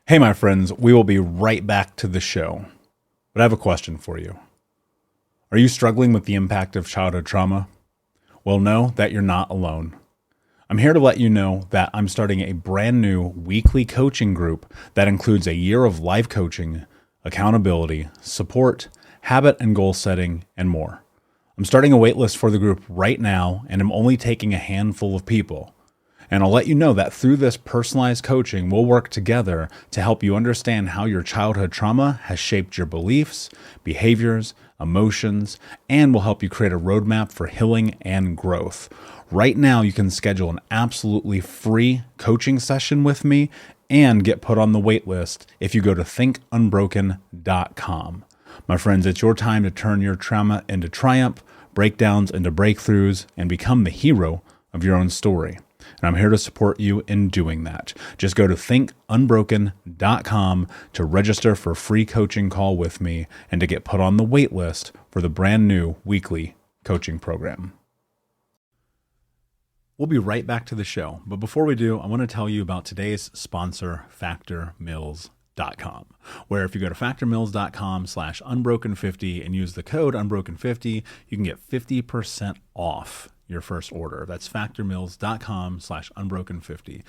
Hey, my friends, we will be right back to the show. But I have a question for you. Are you struggling with the impact of childhood trauma? Well, know that you're not alone. I'm here to let you know that I'm starting a brand new weekly coaching group that includes a year of life coaching, accountability, support, habit and goal setting, and more. I'm starting a waitlist for the group right now, and I'm only taking a handful of people. And I'll let you know that through this personalized coaching, we'll work together to help you understand how your childhood trauma has shaped your beliefs, behaviors, emotions, and will help you create a roadmap for healing and growth. Right now, you can schedule an absolutely free coaching session with me and get put on the wait list if you go to thinkunbroken.com. My friends, it's your time to turn your trauma into triumph, breakdowns into breakthroughs, and become the hero of your own story. And I'm here to support you in doing that. Just go to thinkunbroken.com to register for a free coaching call with me and to get put on the wait list for the brand new weekly coaching program. We'll be right back to the show. But before we do, I want to tell you about today's sponsor, factormeals.com, where if you go to factormeals.com/unbroken50 and use the code unbroken50, you can get 50% off your first order. That's factormeals.com/unbroken50.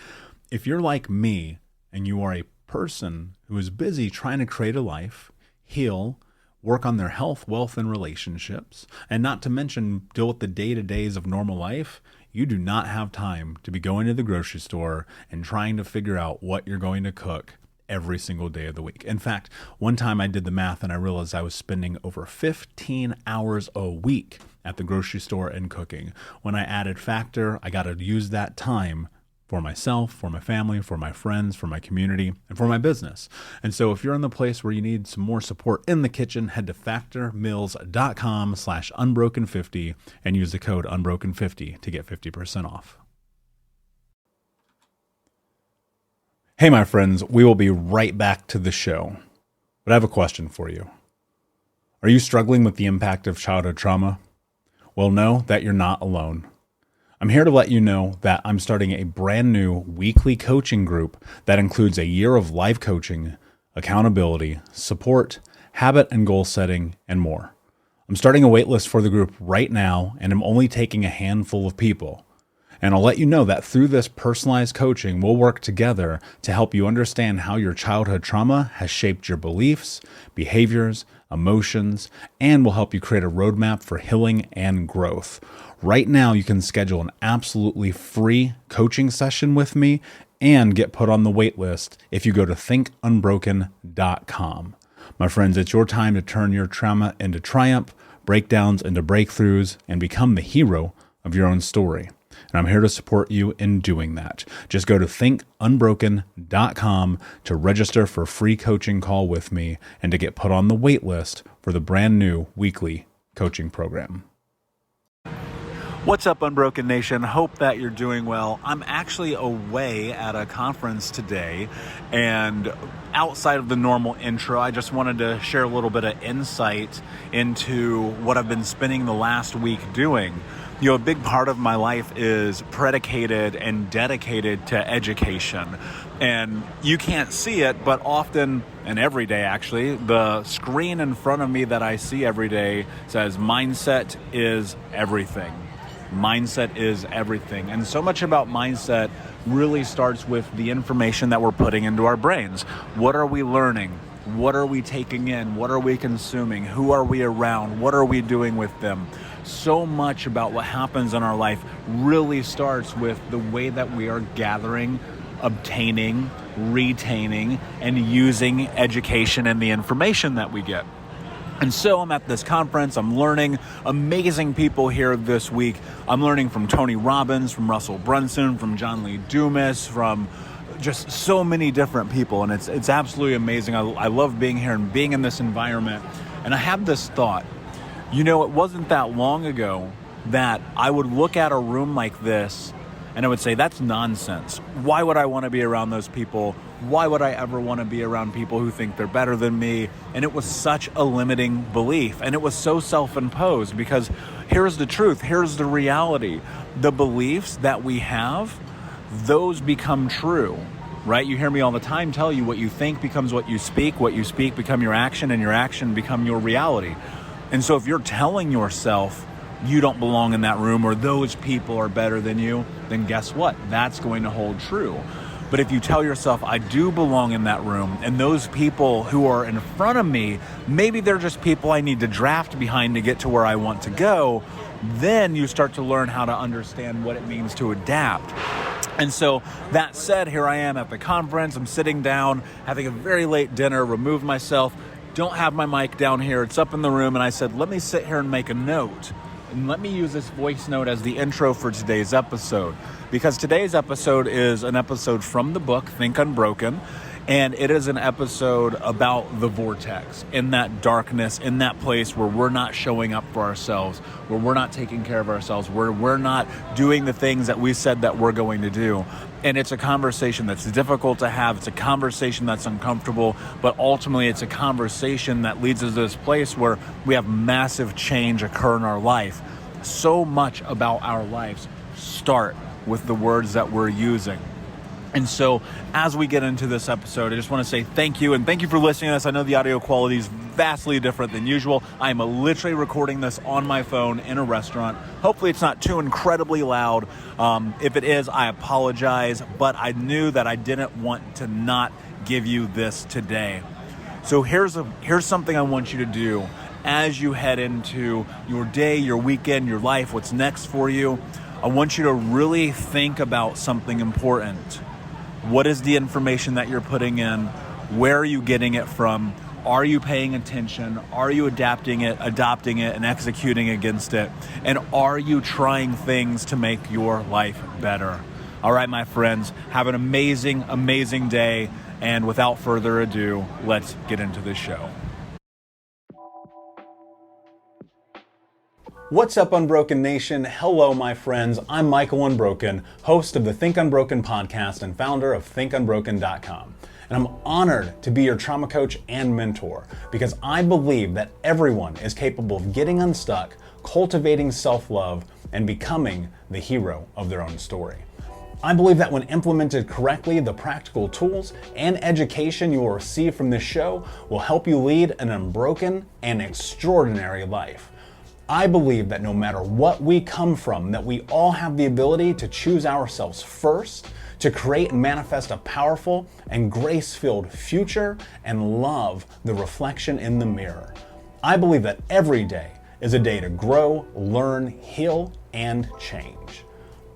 If you're like me and you are a person who is busy trying to create a life, heal, work on their health, wealth, and relationships, and not to mention deal with the day-to-days of normal life, you do not have time to be going to the grocery store and trying to figure out what you're going to cook every single day of the week. In fact, one time I did the math and I realized I was spending over 15 hours a week at the grocery store and cooking. When I added Factor, I got to use that time for myself, for my family, for my friends, for my community, and for my business. And so if you're in the place where you need some more support in the kitchen, head to factormeals.com/unbroken50 and use the code unbroken50 to get 50% off. Hey, my friends, we will be right back to the show. But I have a question for you. Are you struggling with the impact of childhood trauma? Well, know that you're not alone. I'm here to let you know that I'm starting a brand new weekly coaching group that includes a year of life coaching, accountability, support, habit and goal setting, and more. I'm starting a waitlist for the group right now, and I'm only taking a handful of people. And I'll let you know that through this personalized coaching, we'll work together to help you understand how your childhood trauma has shaped your beliefs, behaviors, emotions, and will help you create a roadmap for healing and growth. Right now, you can schedule an absolutely free coaching session with me and get put on the wait list if you go to thinkunbroken.com. My friends, it's your time to turn your trauma into triumph, breakdowns into breakthroughs, and become the hero of your own story. And I'm here to support you in doing that. Just go to thinkunbroken.com to register for a free coaching call with me and to get put on the wait list for the brand new weekly coaching program. What's up, Unbroken Nation? Hope that you're doing well. I'm actually away at a conference today, and outside of the normal intro, I just wanted to share a little bit of insight into what I've been spending the last week doing. You know, a big part of my life is predicated and dedicated to education. And you can't see it, but often, and every day actually, the screen in front of me that I see every day says, mindset is everything. Mindset is everything. And so much about mindset really starts with the information that we're putting into our brains. What are we learning? What are we taking in? What are we consuming? Who are we around? What are we doing with them? So much about what happens in our life really starts with the way that we are gathering, obtaining, retaining, and using education and the information that we get. And so I'm at this conference, I'm learning amazing people here this week. I'm learning from Tony Robbins, from Russell Brunson, from John Lee Dumas, from just so many different people. And it's absolutely amazing. I love being here and being in this environment. And I have this thought, you know, it wasn't that long ago that I would look at a room like this and I would say, that's nonsense. Why would I want to be around those people? Why would I ever want to be around people who think they're better than me? And it was such a limiting belief. And it was so self-imposed, because here's the truth. Here's the reality. The beliefs that we have, those become true. right? You hear me all the time tell you what you think becomes what you speak become your action, and your action become your reality. And so if you're telling yourself you don't belong in that room or those people are better than you, then guess what? That's going to hold true. But if you tell yourself, I do belong in that room, and those people who are in front of me, maybe they're just people I need to draft behind to get to where I want to go, then you start to learn how to understand what it means to adapt. And so that said, here I am at the conference. I'm sitting down, having a very late dinner, removed myself, don't have my mic down here. It's up in the room. And I said, let me sit here and make a note. And let me use this voice note as the intro for today's episode. Because today's episode is an episode from the book, Think Unbroken. And it is an episode about the vortex, in that darkness, in that place where we're not showing up for ourselves, where we're not taking care of ourselves, where we're not doing the things that we said that we're going to do. And it's a conversation that's difficult to have. It's a conversation that's uncomfortable, but ultimately it's a conversation that leads us to this place where we have massive change occur in our life. So much about our lives start with the words that we're using. And so as we get into this episode, I just want to say thank you, and thank you for listening to this. I know the audio quality is vastly different than usual. I'm literally recording this on my phone in a restaurant. Hopefully it's not too incredibly loud. If it is, I apologize, but I knew that I didn't want to not give you this today. So here's something I want you to do as you head into your day, your weekend, your life, what's next for you. I want you to really think about something important. What is the information that you're putting in? Where are you getting it from? Are you paying attention? Are you adopting it, and executing against it? And are you trying things to make your life better? All right, my friends, have an amazing, amazing day. And without further ado, let's get into the show. What's up, Unbroken Nation? Hello, my friends. I'm Michael Unbroken, host of the Think Unbroken podcast and founder of ThinkUnbroken.com. And I'm honored to be your trauma coach and mentor because I believe that everyone is capable of getting unstuck, cultivating self-love, and becoming the hero of their own story. I believe that when implemented correctly, the practical tools and education you will receive from this show will help you lead an unbroken and extraordinary life. I believe that no matter what we come from, that we all have the ability to choose ourselves first, to create and manifest a powerful and grace-filled future, and love the reflection in the mirror. I believe that every day is a day to grow, learn, heal, and change.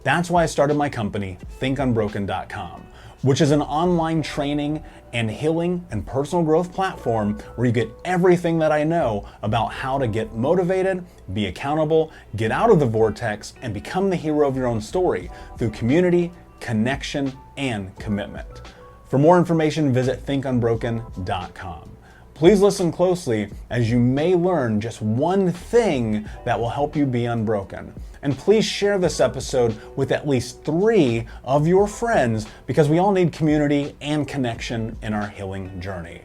That's why I started my company, ThinkUnbroken.com, which is an online training and healing and personal growth platform where you get everything that I know about how to get motivated, be accountable, get out of the vortex, and become the hero of your own story through community, connection, and commitment. For more information, visit ThinkUnbroken.com. Please listen closely as you may learn just one thing that will help you be unbroken. And please share this episode with at least 3 of your friends because we all need community and connection in our healing journey.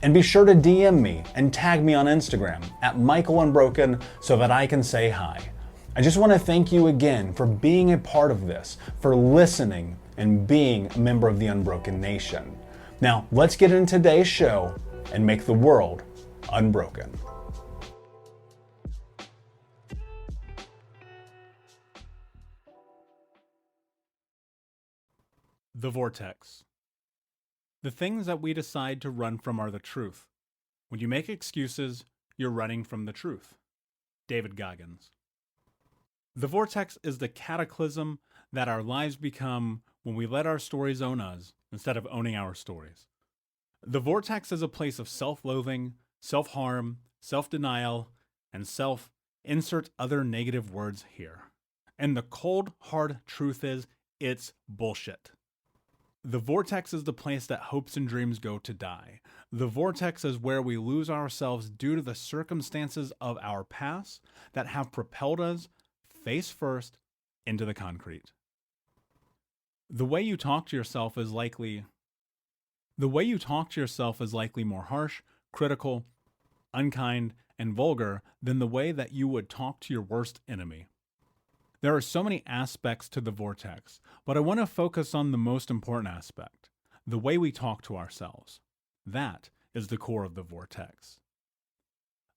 And be sure to DM me and tag me on Instagram at Michael Unbroken so that I can say hi. I just want to thank you again for being a part of this, for listening and being a member of the Unbroken Nation. Now, let's get into today's show and make the world unbroken. The vortex. The things that we decide to run from are the truth. When you make excuses, you're running from the truth. David Goggins. The vortex is the cataclysm that our lives become when we let our stories own us instead of owning our stories. The vortex is a place of self-loathing, self-harm, self-denial, and insert other negative words here. And the cold, hard truth is, it's bullshit. The vortex is the place that hopes and dreams go to die. The vortex is where we lose ourselves due to the circumstances of our past that have propelled us face first into the concrete. The way you talk to yourself is likely more harsh, critical, unkind, and vulgar than the way that you would talk to your worst enemy. There are so many aspects to the vortex, but I want to focus on the most important aspect. the way we talk to ourselves. That is the core of the vortex.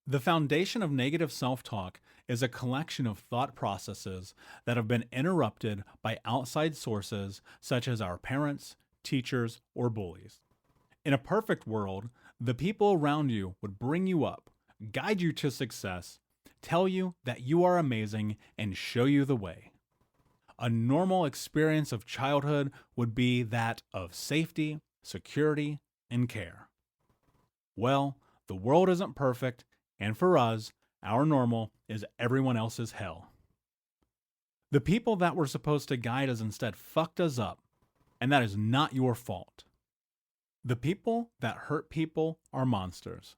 The foundation of negative self-talk is a collection of thought processes that have been interrupted by outside sources such as our parents, teachers, or bullies. In a perfect world, the people around you would bring you up, guide you to success, tell you that you are amazing, and show you the way. A normal experience of childhood would be that of safety, security, and care. Well, the world isn't perfect, and for us, our normal is everyone else's hell. The people that were supposed to guide us instead fucked us up, and that is not your fault. The people that hurt people are monsters.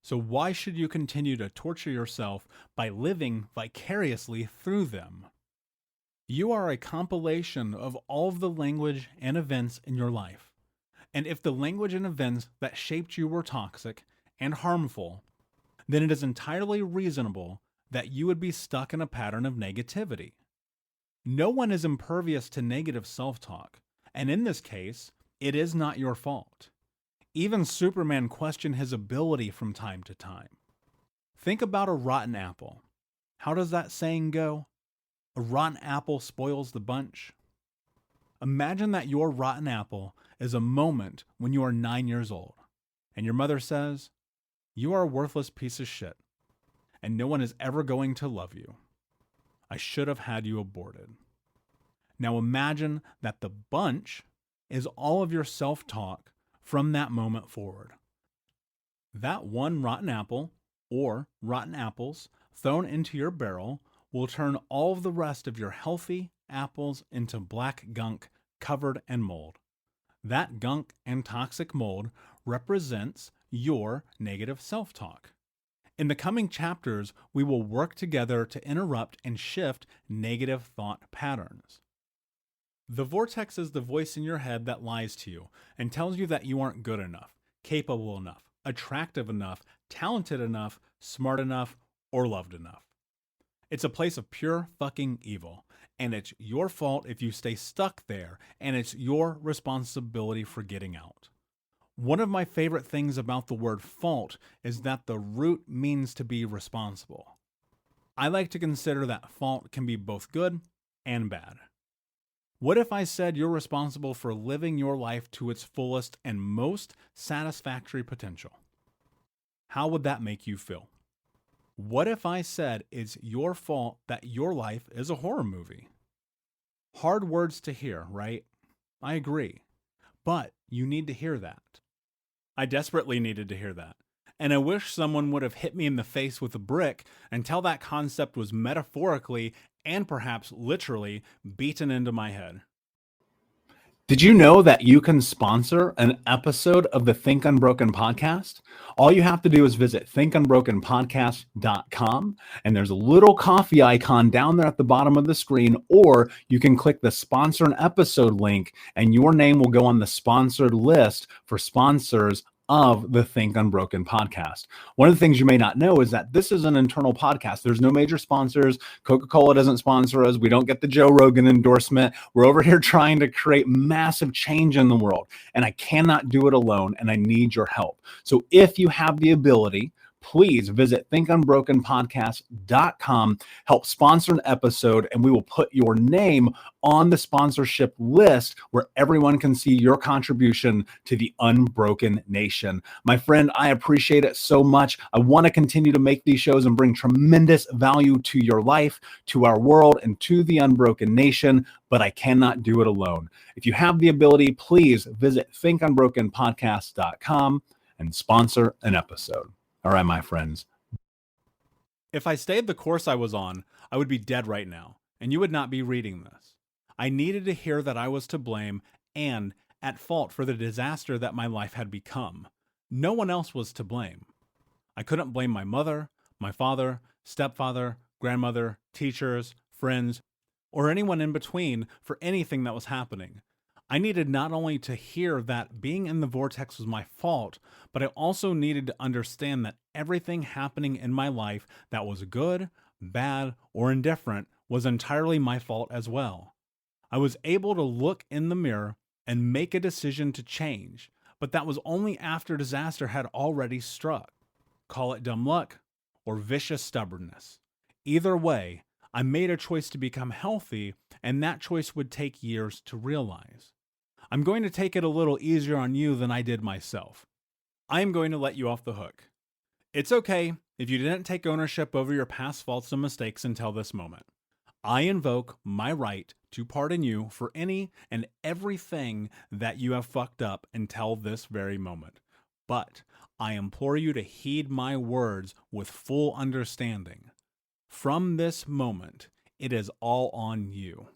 So why should you continue to torture yourself by living vicariously through them? You are a compilation of all of the language and events in your life. And if the language and events that shaped you were toxic and harmful, then it is entirely reasonable that you would be stuck in a pattern of negativity. No one is impervious to negative self-talk, and in this case, it is not your fault. Even Superman questioned his ability from time to time. Think about a rotten apple. How does that saying go? A rotten apple spoils the bunch. Imagine that your rotten apple is a moment when you are 9 years old, and your mother says, "You are a worthless piece of shit, and no one is ever going to love you. I should have had you aborted." Now imagine that the bunch is all of your self-talk from that moment forward. That one rotten apple, or rotten apples, thrown into your barrel will turn all of the rest of your healthy apples into black gunk covered in mold. That gunk and toxic mold represents your negative self-talk. In the coming chapters, we will work together to interrupt and shift negative thought patterns. The vortex is the voice in your head that lies to you and tells you that you aren't good enough, capable enough, attractive enough, talented enough, smart enough, or loved enough. It's a place of pure fucking evil, and it's your fault if you stay stuck there, and it's your responsibility for getting out. One of my favorite things about the word fault is that the root means to be responsible. I like to consider that fault can be both good and bad. What if I said you're responsible for living your life to its fullest and most satisfactory potential? How would that make you feel? What if I said it's your fault that your life is a horror movie? Hard words to hear, right? I agree. But you need to hear that. I desperately needed to hear that. And I wish someone would have hit me in the face with a brick until that concept was metaphorically and perhaps literally beaten into my head. Did you know that you can sponsor an episode of the Think Unbroken podcast? All you have to do is visit thinkunbrokenpodcast.com, and there's a little coffee icon down there at the bottom of the screen, or you can click the sponsor an episode link, and your name will go on the sponsored list for sponsors of the Think Unbroken podcast. One of the things you may not know is that this is an internal podcast. There's no major sponsors. Coca-Cola doesn't sponsor us. We don't get the Joe Rogan endorsement. We're over here trying to create massive change in the world, and I cannot do it alone, and I need your help. So if you have the ability, please visit thinkunbrokenpodcast.com, help sponsor an episode, and we will put your name on the sponsorship list where everyone can see your contribution to the Unbroken Nation. My friend, I appreciate it so much. I want to continue to make these shows and bring tremendous value to your life, to our world, and to the Unbroken Nation, but I cannot do it alone. If you have the ability, please visit thinkunbrokenpodcast.com and sponsor an episode. All right, my friends. If I stayed the course I was on, I would be dead right now, and you would not be reading this. I needed to hear that I was to blame and at fault for the disaster that my life had become. No one else was to blame. I couldn't blame my mother, my father, stepfather, grandmother, teachers, friends, or anyone in between for anything that was happening. I needed not only to hear that being in the vortex was my fault, but I also needed to understand that everything happening in my life that was good, bad, or indifferent was entirely my fault as well. I was able to look in the mirror and make a decision to change, but that was only after disaster had already struck. Call it dumb luck or vicious stubbornness. Either way, I made a choice to become healthy, and that choice would take years to realize. I'm going to take it a little easier on you than I did myself. I am going to let you off the hook. It's okay if you didn't take ownership over your past faults and mistakes until this moment. I invoke my right to pardon you for any and everything that you have fucked up until this very moment. But I implore you to heed my words with full understanding. From this moment, it is all on you.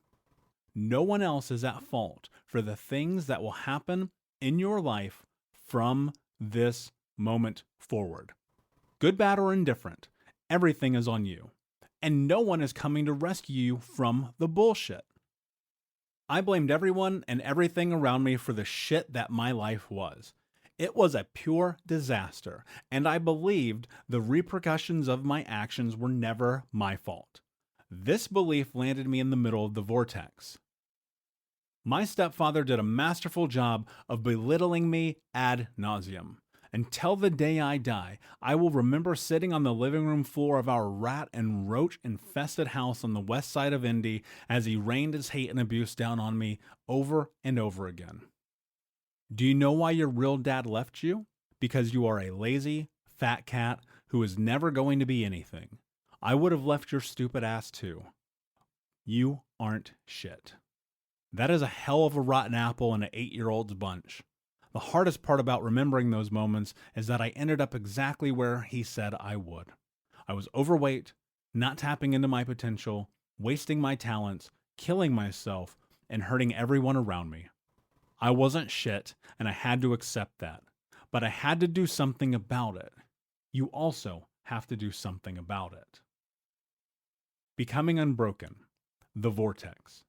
No one else is at fault for the things that will happen in your life from this moment forward. Good, bad, or indifferent, everything is on you. And no one is coming to rescue you from the bullshit. I blamed everyone and everything around me for the shit that my life was. It was a pure disaster, and I believed the repercussions of my actions were never my fault. This belief landed me in the middle of the vortex. My stepfather did a masterful job of belittling me ad nauseum. Until the day I die, I will remember sitting on the living room floor of our rat and roach-infested house on the west side of Indy as he rained his hate and abuse down on me over and over again. Do you know why your real dad left you? Because you are a lazy, fat cat who is never going to be anything. I would have left your stupid ass too. You aren't shit. That is a hell of a rotten apple in an 8-year-old's bunch. The hardest part about remembering those moments is that I ended up exactly where he said I would. I was overweight, not tapping into my potential, wasting my talents, killing myself, and hurting everyone around me. I wasn't shit, and I had to accept that. But I had to do something about it. You also have to do something about it. Becoming unbroken. The Vortex.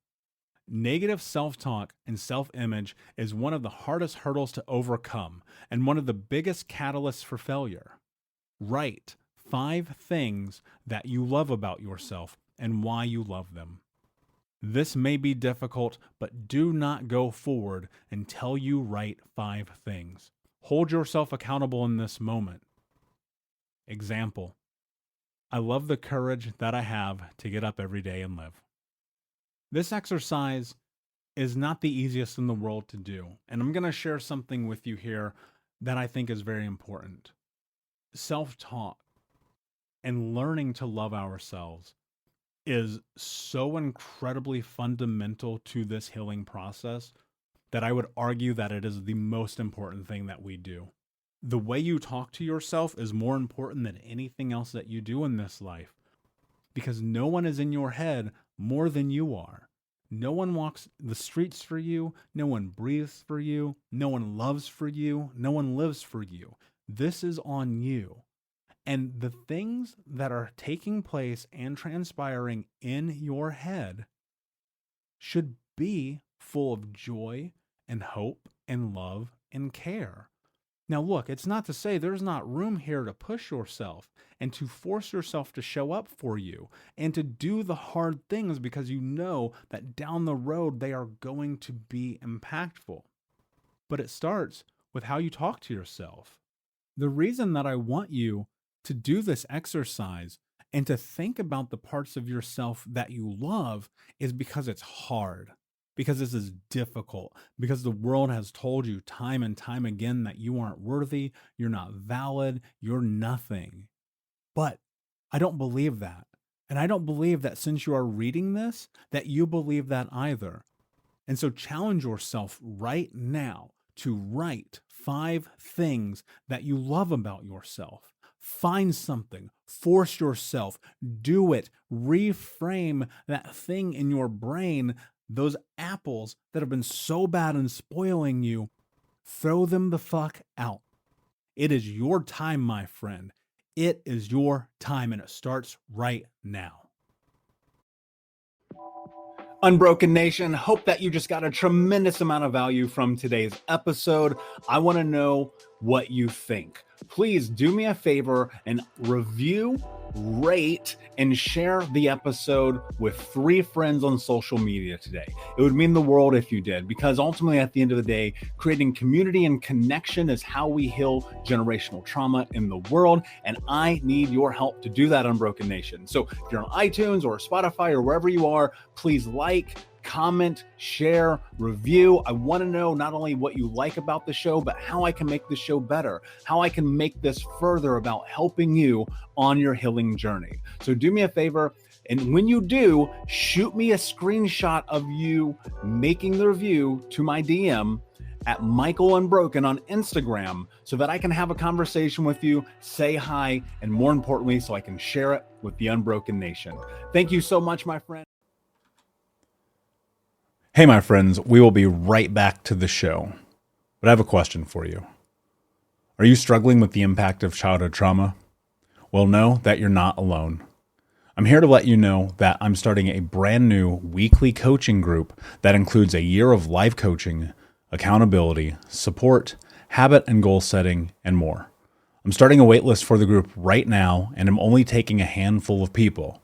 Negative self-talk and self-image is one of the hardest hurdles to overcome and one of the biggest catalysts for failure. Write 5 things that you love about yourself and why you love them. This may be difficult, but do not go forward until you write 5 things. Hold yourself accountable in this moment. Example: I love the courage that I have to get up every day and live. This exercise is not the easiest in the world to do, and I'm going to share something with you here that I think is very important. Self-talk and learning to love ourselves is so incredibly fundamental to this healing process that I would argue that it is the most important thing that we do. The way you talk to yourself is more important than anything else that you do in this life, because no one is in your head more than you are. No one walks the streets for you. No one breathes for you. No one loves for you. No one lives for you. This is on you. And the things that are taking place and transpiring in your head should be full of joy and hope and love and care. Now look, it's not to say there's not room here to push yourself and to force yourself to show up for you and to do the hard things because you know that down the road they are going to be impactful. But it starts with how you talk to yourself. The reason that I want you to do this exercise and to think about the parts of yourself that you love is because it's hard. Because this is difficult, because the world has told you time and time again that you aren't worthy, you're not valid, you're nothing. But I don't believe that. And I don't believe that since you are reading this, that you believe that either. And so challenge yourself right now to write 5 things that you love about yourself. Find something, force yourself, do it, reframe that thing in your brain. Those apples that have been so bad and spoiling you, throw them the fuck out. It is your time, my friend. It is your time, and it starts right now. Unbroken Nation, hope that you just got a tremendous amount of value from today's episode. I want to know what you think. Please do me a favor and review, rate, and share the episode with 3 friends on social media today. It would mean the world if you did, because ultimately at the end of the day, creating community and connection is how we heal generational trauma in the world. And I need your help to do that, Unbroken Nation. So if you're on iTunes or Spotify or wherever you are, please like, comment, share, review. I want to know not only what you like about the show, but how I can make the show better, how I can make this further about helping you on your healing journey. So do me a favor, and when you do, shoot me a screenshot of you making the review to my DM at Michael Unbroken on Instagram so that I can have a conversation with you, say hi, and more importantly, so I can share it with the Unbroken Nation. Thank you so much, my friend. Hey, my friends, we will be right back to the show, but I have a question for you. Are you struggling with the impact of childhood trauma? Well, know that you're not alone. I'm here to let you know that I'm starting a brand new weekly coaching group that includes a year of live coaching, accountability, support, habit and goal setting, and more. I'm starting a waitlist for the group right now, and I'm only taking a handful of people.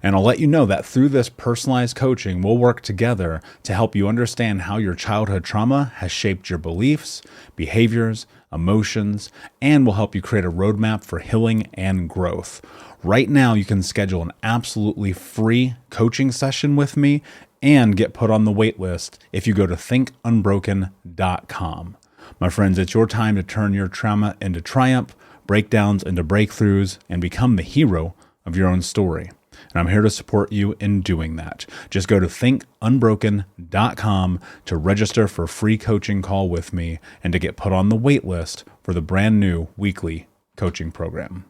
And I'll let you know that through this personalized coaching, we'll work together to help you understand how your childhood trauma has shaped your beliefs, behaviors, emotions, and will help you create a roadmap for healing and growth. Right now, you can schedule an absolutely free coaching session with me and get put on the wait list if you go to thinkunbroken.com. My friends, it's your time to turn your trauma into triumph, breakdowns into breakthroughs, and become the hero of your own story. And I'm here to support you in doing that. Just go to thinkunbroken.com to register for a free coaching call with me and to get put on the wait list for the brand new weekly coaching program.